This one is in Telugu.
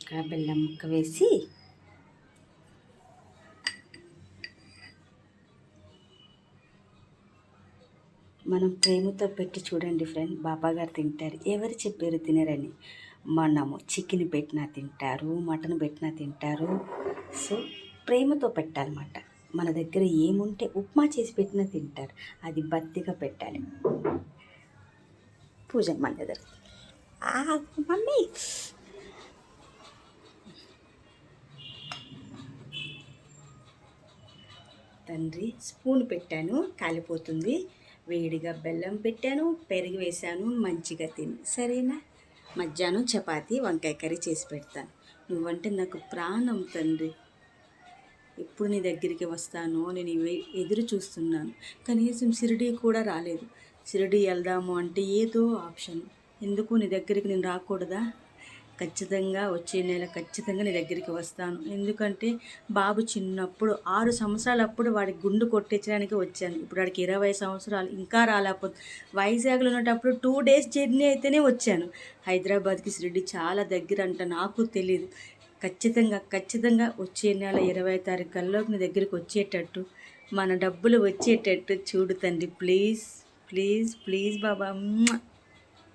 ఒక బెల్లం ముక్క వేసి మనం ప్రేమతో పెట్టి చూడండి ఫ్రెండ్, బాబాగారు తింటారు. ఎవరు చెప్పారు తినరని? మనము చికెన్ పెట్టినా తింటారు, మటన్ పెట్టినా తింటారు. సో ప్రేమతో పెట్టాలన్నమాట. మన దగ్గర ఏముంటే ఉప్మా చేసి పెట్టినా తింటారు. అది బత్తిగా పెట్టాలి. పూజ మన దగ్గర మమ్మీ తండ్రి స్పూన్ పెట్టాను, కాలిపోతుంది. వేడిగా బెల్లం పెట్టాను, పెరుగు వేసాను, మంచిగా తిని సరేనా. మధ్యాహ్నం చపాతి వంకాయ కర్రీ చేసి పెడతాను. నువ్వంటే నాకు ప్రాణం తండ్రి. ఎప్పుడు నీ దగ్గరికి వస్తానో నేను ఎదురు చూస్తున్నాను. కనీసం షిరిడీ కూడా రాలేదు. షిరిడీ వెళ్దాము అంటే ఏదో ఆప్షన్. ఎందుకు నీ దగ్గరికి నేను రాకూడదా? ఖచ్చితంగా వచ్చే నెల ఖచ్చితంగా నీ దగ్గరికి వస్తాను. ఎందుకంటే బాబు చిన్నప్పుడు 6 సంవత్సరాలప్పుడు వాడికి గుండు కొట్టించడానికి వచ్చాను. ఇప్పుడు వాడికి 20 సంవత్సరాలు, ఇంకా రాలేకపోతే. వైజాగ్లో ఉన్నప్పుడు 2 డేస్ జర్నీ అయితేనే వచ్చాను. హైదరాబాద్కి షిరిడి చాలా దగ్గర అంట, నాకు తెలీదు. ఖచ్చితంగా వచ్చే నెల 20 తారీఖు కల్లోకి నీ దగ్గరికి వచ్చేటట్టు, మన డబ్బులు వచ్చేటట్టు చూడు తండ్రి. Please please please Baba.